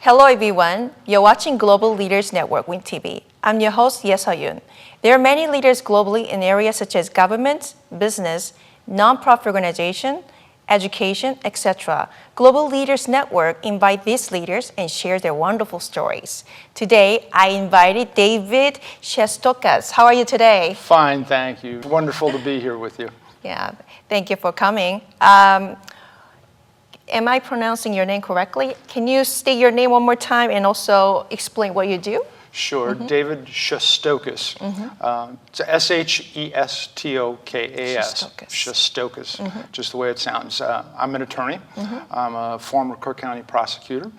Hello everyone, you're watching Global Leaders Network WINTV. I'm your host, Yesayun. There are many leaders globally in areas such as government, business, non-profit organization, education, etc. Global Leaders Network invite these leaders and share their wonderful stories. Today, I invited David Shestokas. How are you today? Fine, thank you. Wonderful to be here with you. Yeah, thank you for coming. Am I pronouncing your name correctly? Can you state your name one more time and also explain what you do? Sure, David Shestokas. It's Shestokas. Shestokas, just the way it sounds. I'm an attorney. I'm a former Cook County prosecutor,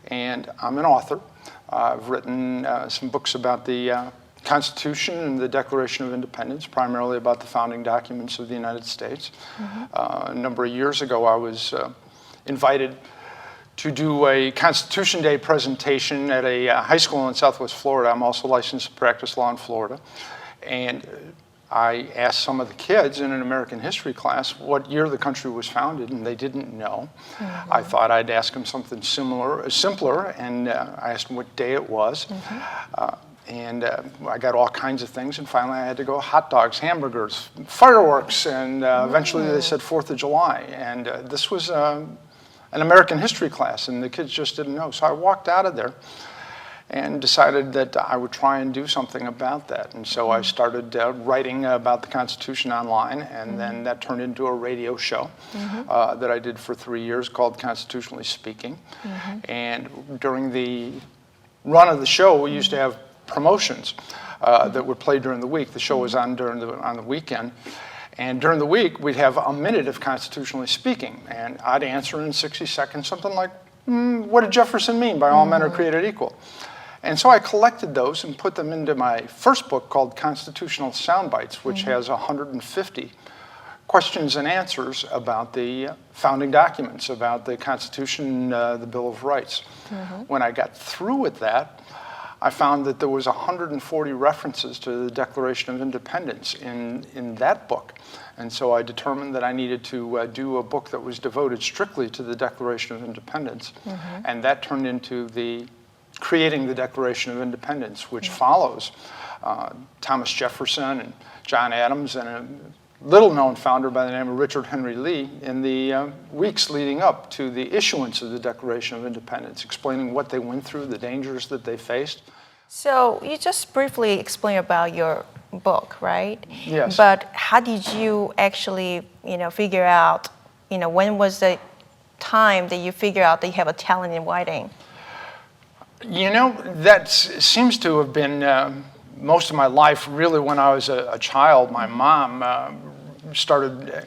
and I'm an author. I've written some books about the Constitution and the Declaration of Independence, primarily about the founding documents of the United States. A number of years ago, I was invited to do a Constitution Day presentation at a high school in Southwest Florida. I'm also licensed to practice law in Florida. And I asked some of the kids in an American history class what year the country was founded, and they didn't know. I thought I'd ask them something simpler, and I asked them what day it was. And I got all kinds of things, and finally I had to go hot dogs, hamburgers, fireworks, and eventually they said 4th of July. And this was an American history class, and the kids just didn't know. So I walked out of there and decided that I would try and do something about that. And so I started writing about the Constitution online, and then that turned into a radio show that I did for 3 years called Constitutionally Speaking. And during the run of the show, we used to have promotions that would play during the week. The show was on on the weekend. And during the week, we'd have a minute of Constitutionally Speaking. And I'd answer in 60 seconds something like, what did Jefferson mean by all men are created equal? And so I collected those and put them into my first book called Constitutional Soundbites, which has 150 questions and answers about the founding documents, about the Constitution, the Bill of Rights. When I got through with that, I found that there was 140 references to the Declaration of Independence in that book. And so I determined that I needed to do a book that was devoted strictly to the Declaration of Independence. And that turned into creating the Declaration of Independence, which follows Thomas Jefferson and John Adams and a little-known founder by the name of Richard Henry Lee in the weeks leading up to the issuance of the Declaration of Independence, explaining what they went through, the dangers that they faced. So you just briefly explained about your book, right? Yes. But how did you actually, figure out, when was the time that you figure out that you have a talent in writing? That seems to have been most of my life. Really, when I was a child, my mom started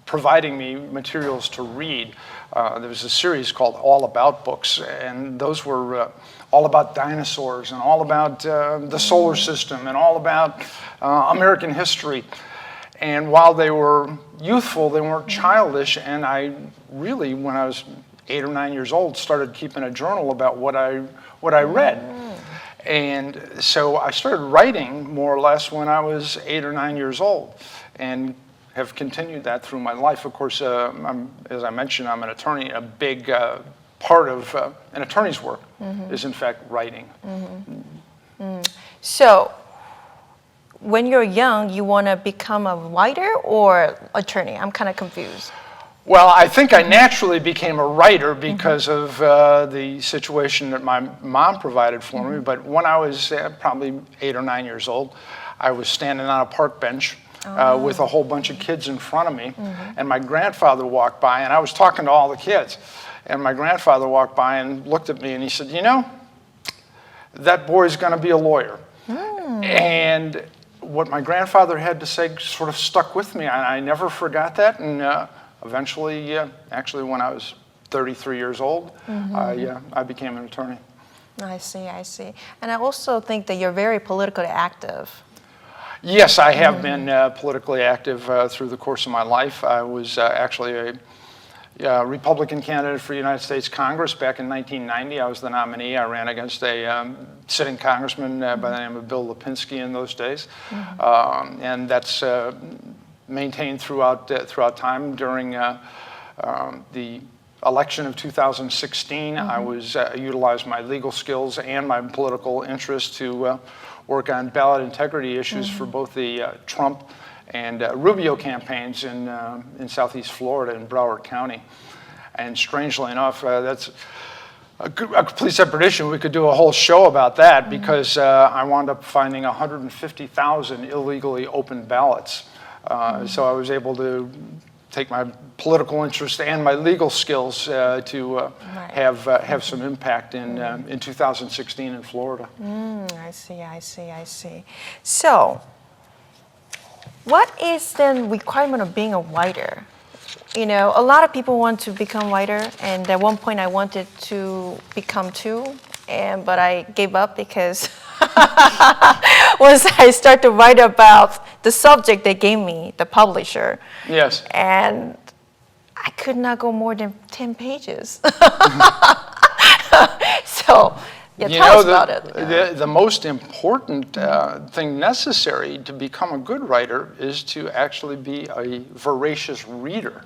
providing me materials to read. There was a series called All About books, and those were all about dinosaurs and all about the solar system and all about American history. And while they were youthful, they weren't childish, and I really, when I was 8 or 9 years old, started keeping a journal about what I read. And so I started writing more or less when I was 8 or 9 years old, and have continued that through my life. Of course, as I mentioned, I'm an attorney. A big part of an attorney's work is, in fact, writing. So, when you're young, you want to become a writer or attorney? I'm kind of confused. Well, I think I naturally became a writer because of the situation that my mom provided for me. But when I was probably 8 or 9 years old, I was standing on a park bench with a whole bunch of kids in front of me. And my grandfather walked by, and I was talking to all the kids. And my grandfather walked by and looked at me, and he said, that boy's going to be a lawyer. And what my grandfather had to say sort of stuck with me. I never forgot that. And eventually, actually, when I was 33 years old, I became an attorney. I see. And I also think that you're very politically active. Yes, I have been politically active through the course of my life. I was actually a Republican candidate for United States Congress back in 1990. I was the nominee. I ran against a sitting congressman by the name of Bill Lipinski in those days. And that's maintained throughout time during the election of 2016, I was utilized my legal skills and my political interest to work on ballot integrity issues for both the Trump and Rubio campaigns in Southeast Florida in Broward County. And strangely enough, that's a complete separate issue. We could do a whole show about that because I wound up finding 150,000 illegally open ballots. So I was able to take my political interest and my legal skills to have some impact in 2016 in Florida. I see. So, what is the requirement of being a writer? You know, a lot of people want to become writer, and at one point I wanted to become too, but I gave up because once I started to write about the subject they gave me, the publisher. Yes. And I could not go more than 10 pages. So, tell us about it. The most important thing necessary to become a good writer is to actually be a voracious reader.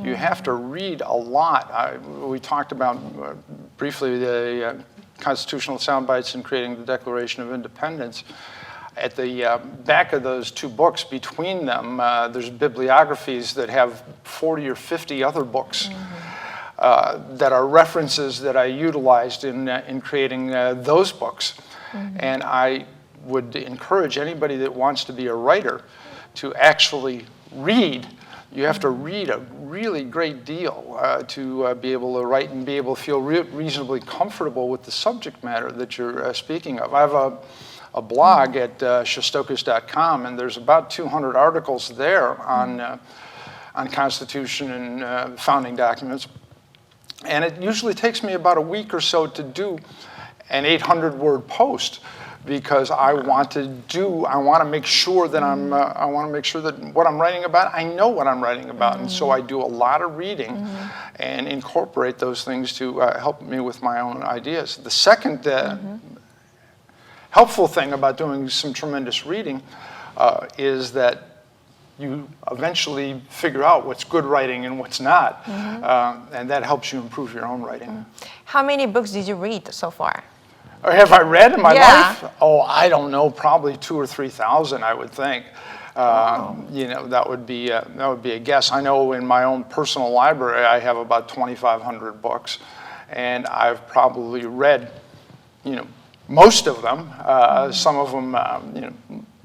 You have to read a lot. We talked about briefly the constitutional sound bites in creating the Declaration of Independence. At the back of those two books, between them, there's bibliographies that have 40 or 50 other books that are references that I utilized in creating those books. And I would encourage anybody that wants to be a writer to actually read. You have to read a really great deal to be able to write and be able to feel reasonably comfortable with the subject matter that you're speaking of. I have a blog at Shestokas.com, and there's about 200 articles there on Constitution and founding documents. And it usually takes me about a week or so to do an 800-word post, because I want to make sure that I want to make sure that what I'm writing about, I know what I'm writing about. And so I do a lot of reading and incorporate those things to help me with my own ideas. The second helpful thing about doing some tremendous reading is that you eventually figure out what's good writing and what's not. And that helps you improve your own writing. How many books did you read so far? Or have I read in my life? Oh, I don't know, probably 2,000 or 3,000, I would think. You know, that would be a guess. I know in my own personal library, I have about 2,500 books, and I've probably read, most of them. Some of them,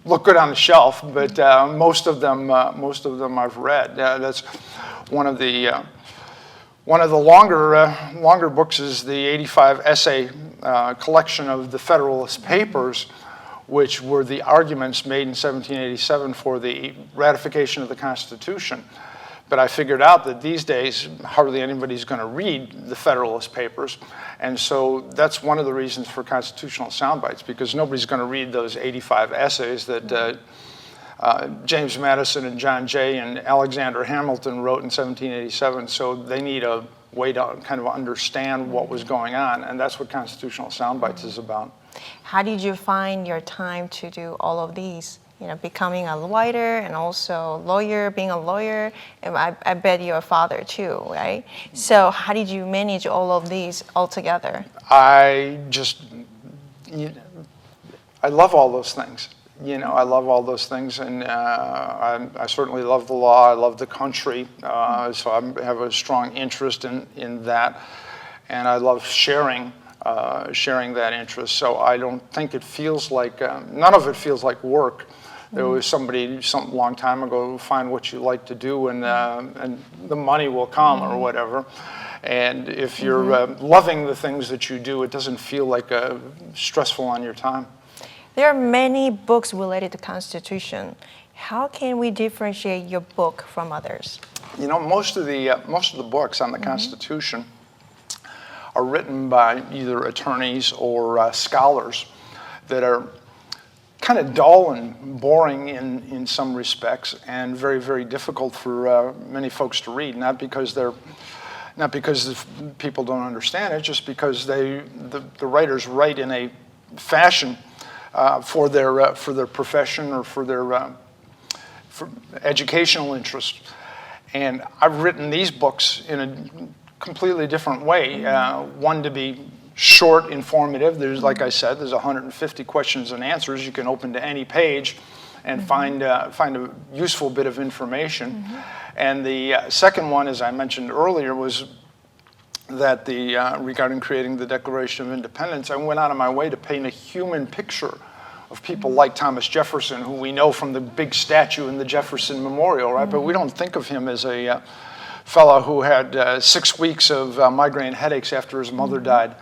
look good on the shelf, but most of them I've read. That's one of the longer books is the 85 essay collection of the Federalist Papers, which were the arguments made in 1787 for the ratification of the Constitution. But I figured out that these days hardly anybody's going to read the Federalist Papers, and so that's one of the reasons for constitutional soundbites, because nobody's going to read those 85 essays that James Madison and John Jay and Alexander Hamilton wrote in 1787, so they need a way to kind of understand what was going on, and that's what constitutional soundbites is about. How did you find your time to do all of these? Becoming a writer and also lawyer, being a lawyer, and I bet you're a father too, right? So how did you manage all of these all together? I love all those things. I love all those things, and I certainly love the law. I love the country, so I have a strong interest in that, and I love sharing that interest. So I don't think it feels like none of it feels like work. There was something a long time ago, find what you like to do, and the money will come or whatever. And if you're loving the things that you do, it doesn't feel like stressful on your time. There are many books related to Constitution. How can we differentiate your book from others? Most of the books on the Constitution are written by either attorneys or scholars that are kind of dull and boring in some respects, and very, very difficult for many folks to read. Not because people don't understand it, just because the writers write in a fashion for their profession or for educational interest. And I've written these books in a completely different way. One to be short, informative. There's, like I said, there's 150 questions and answers. You can open to any page and find a useful bit of information. And the second one, as I mentioned earlier, was that regarding creating the Declaration of Independence, I went out of my way to paint a human picture of people like Thomas Jefferson, who we know from the big statue in the Jefferson Memorial, right? But we don't think of him as a fellow who had 6 weeks of migraine headaches after his mother died,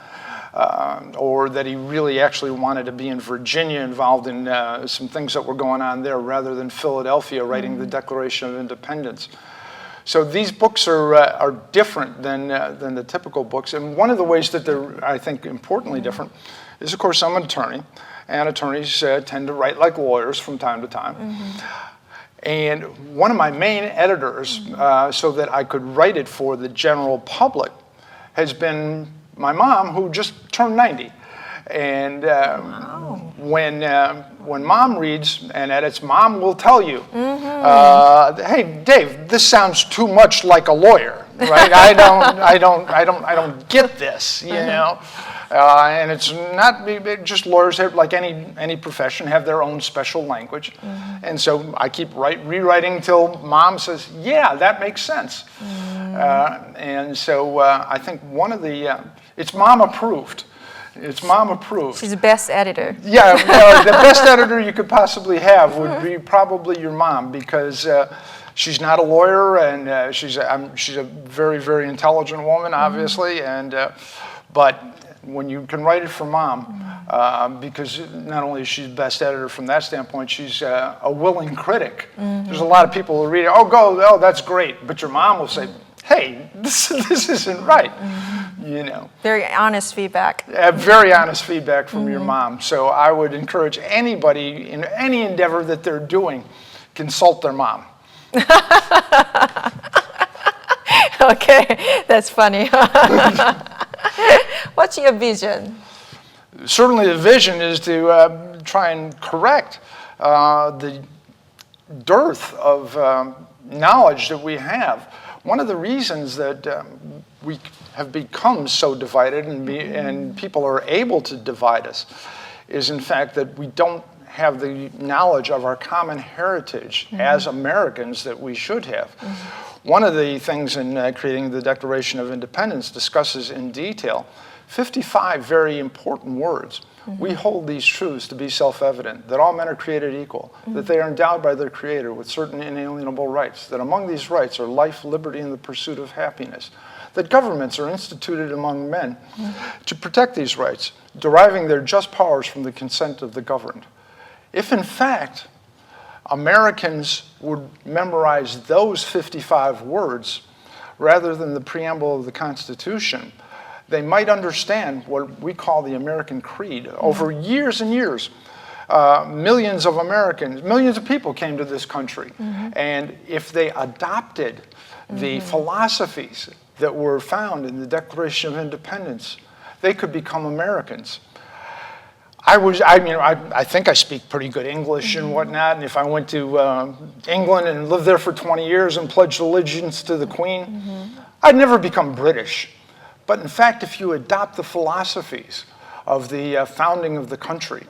or that he really actually wanted to be in Virginia involved in some things that were going on there rather than Philadelphia writing the Declaration of Independence. So these books are different than the typical books. And one of the ways that they're, I think, importantly different is, of course, I'm an attorney. And attorneys tend to write like lawyers from time to time. And one of my main editors, so that I could write it for the general public, has been my mom, who just turned 90. And when mom reads and edits, mom will tell you, "Hey, Dave, this sounds too much like a lawyer, right? I don't get this, you know." And it's not just lawyers, like any profession, have their own special language. And so I keep rewriting till mom says, "Yeah, that makes sense." And so I think one of it's mom approved. It's mom approved. She's the best editor. Yeah, the best editor you could possibly have would be probably your mom, because she's not a lawyer, and she's a very, very intelligent woman, obviously, but when you can write it for mom, because not only is she the best editor from that standpoint, she's a willing critic. There's a lot of people who read it, oh, that's great, but your mom will say, "Hey, this isn't right," you know. Very honest feedback. Very honest feedback from your mom. So I would encourage anybody in any endeavor that they're doing, consult their mom. Okay, that's funny. What's your vision? Certainly the vision is to try and correct the dearth of knowledge that we have. One of the reasons that we have become so divided and people are able to divide us is, in fact, that we don't have the knowledge of our common heritage as Americans that we should have. One of the things in creating the Declaration of Independence discusses in detail 55 very important words. We hold these truths to be self-evident, that all men are created equal, that they are endowed by their Creator with certain inalienable rights, that among these rights are life, liberty, and the pursuit of happiness, that governments are instituted among men to protect these rights, deriving their just powers from the consent of the governed. If, in fact, Americans would memorize those 55 words rather than the preamble of the Constitution, they might understand what we call the American creed. Over years and years, millions of people came to this country. And if they adopted the philosophies that were found in the Declaration of Independence, they could become Americans. I think I speak pretty good English and whatnot, and if I went to England and lived there for 20 years and pledged allegiance to the Queen, I'd never become British. But in fact, if you adopt the philosophies of the founding of the country,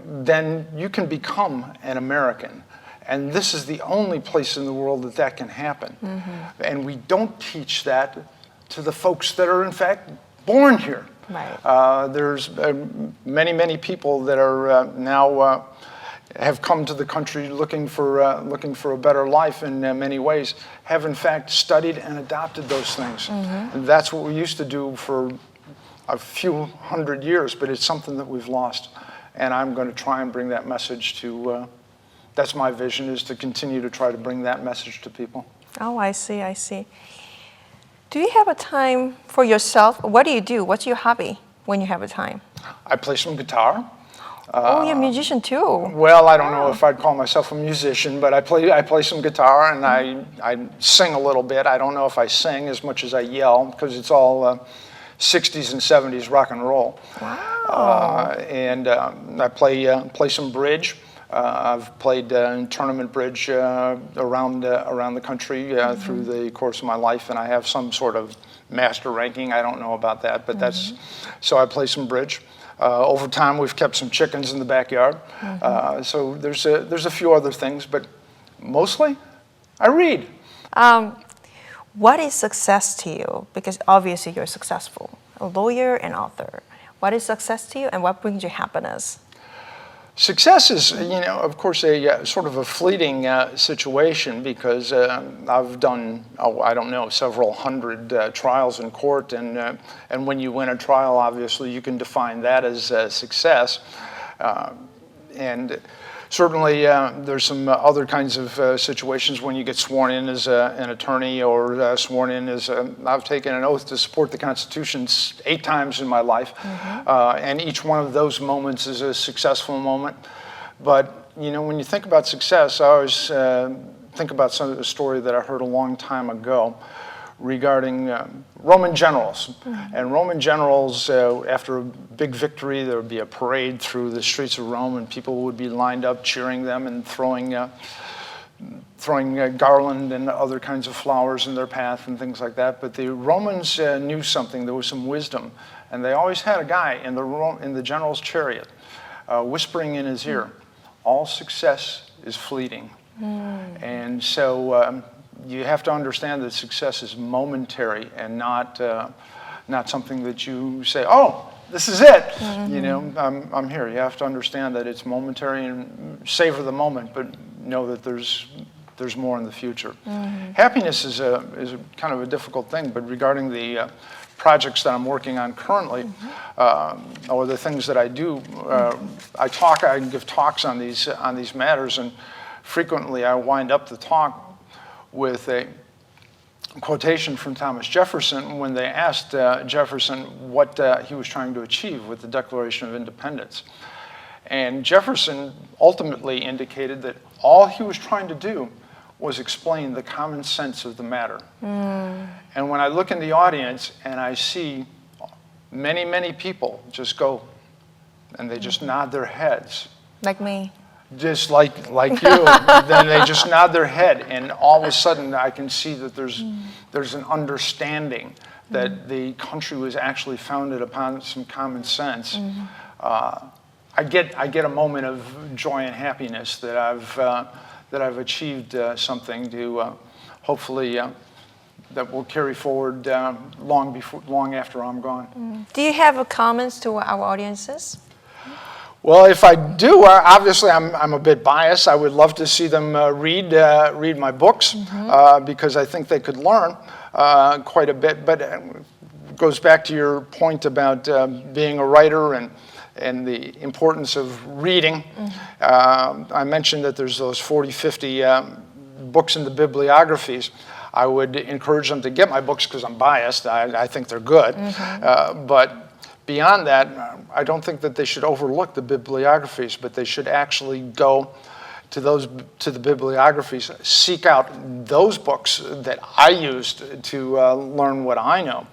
then you can become an American. And this is the only place in the world that that can happen. And we don't teach that to the folks that are, in fact, born here. Right. There's many, many people that are now have come to the country looking for a better life in many ways, have in fact studied and adopted those things. And that's what we used to do for a few hundred years, but it's something that we've lost. And I'm going to try and bring that message to, that's my vision, is to continue to try to bring that message to people. Oh, I see, I see. Do you have a time for yourself? What do you do? What's your hobby when you have a time? I play some guitar. Oh, you're a musician too. Well, I don't know if I'd call myself a musician, but I play some guitar and I sing a little bit. I don't know if I sing as much as I yell, because it's all 60s and 70s rock and roll. Wow. And I play some bridge. I've played tournament bridge around the country through the course of my life, and I have some sort of master ranking. I don't know about that, but that's so I play some bridge. Over time, we've kept some chickens in the backyard. So there's a few other things, but mostly I read. What is success to you? Because obviously you're successful, a lawyer and author. What is success to you, and what brings you happiness? Success is, of course, a sort of a fleeting situation, because I've done, I don't know, several hundred trials in court, and when you win a trial, obviously, you can define that as success. And certainly, there's some other kinds of situations when you get sworn in as an attorney, or sworn in as I've taken an oath to support the Constitution 8 times in my life, and each one of those moments is a successful moment. But when you think about success, I always think about a story that I heard a long time ago regarding Roman generals. And Roman generals, after a big victory, there would be a parade through the streets of Rome, and people would be lined up cheering them and throwing garland and other kinds of flowers in their path and things like that. But the Romans knew something. There was some wisdom, and they always had a guy in the general's chariot whispering in his ear, "All success is fleeting." And so you have to understand that success is momentary, and not something that you say, "Oh, this is it." I'm here. You have to understand that it's momentary, and savor the moment, but know that there's more in the future. Happiness is a kind of a difficult thing, but regarding the projects that I'm working on currently, or the things that I do, I give talks on these matters, and frequently I wind up the talk with a quotation from Thomas Jefferson when they asked Jefferson what he was trying to achieve with the Declaration of Independence. And Jefferson ultimately indicated that all he was trying to do was explain the common sense of the matter. And when I look in the audience and I see many, many people just go, and they just nod their heads. Like me. Just like you, then they just nod their head, and all of a sudden I can see that there's an understanding that the country was actually founded upon some common sense. I get a moment of joy and happiness that I've achieved something to hopefully that will carry forward long after I'm gone. Do you have comments to our audiences? Well, if I do, obviously I'm a bit biased. I would love to see them read my books, because I think they could learn quite a bit. But it goes back to your point about being a writer and the importance of reading. I mentioned that there's those 40, 50 books in the bibliographies. I would encourage them to get my books because I'm biased. I think they're good. But beyond that, I don't think that they should overlook the bibliographies, but they should actually go to the bibliographies, seek out those books that I used to learn what I know,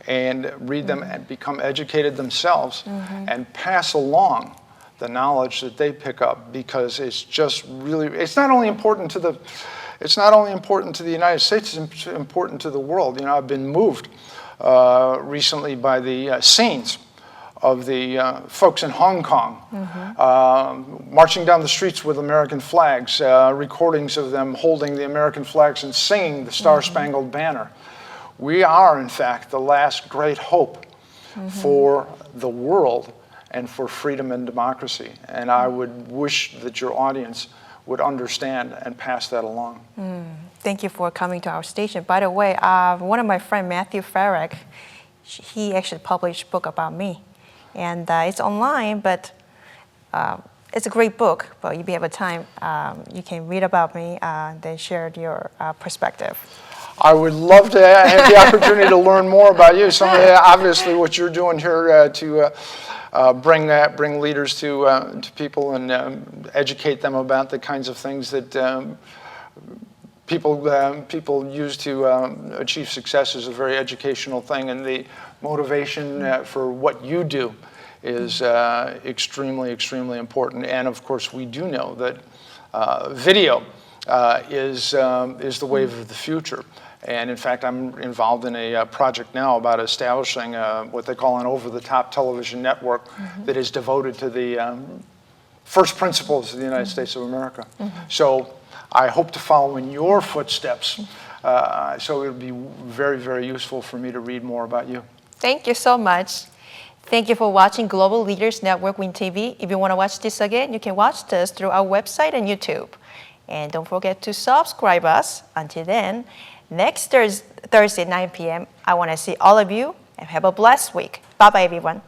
and read them and become educated themselves, and pass along the knowledge that they pick up, because it's just really, it's not only important to the United States, it's important to the world. I've been moved recently by the scenes of the folks in Hong Kong marching down the streets with American flags, recordings of them holding the American flags and singing the Star-Spangled Banner. We are, in fact, the last great hope for the world and for freedom and democracy. And I would wish that your audience would understand and pass that along. Thank you for coming to our station. By the way, one of my friends, Matthew Farrack, he actually published a book about me. And it's online, but it's a great book. But if you have a time, you can read about me and then share your perspective. I would love to have the opportunity to learn more about you. Obviously, what you're doing here to bring leaders to people and educate them about the kinds of things that people use to achieve success is a very educational thing, and the motivation for what you do is extremely, extremely important. And of course, we do know that video is the wave of the future. And in fact, I'm involved in a project now about establishing what they call an over-the-top television network that is devoted to the first principles of the United States of America. So I hope to follow in your footsteps. So it would be very, very useful for me to read more about you. Thank you so much. Thank you for watching Global Leaders Network WINTV. If you want to watch this again, you can watch this through our website and YouTube. And don't forget to subscribe us. Until then, next Thursday, 9 p.m., I want to see all of you and have a blessed week. Bye-bye, everyone.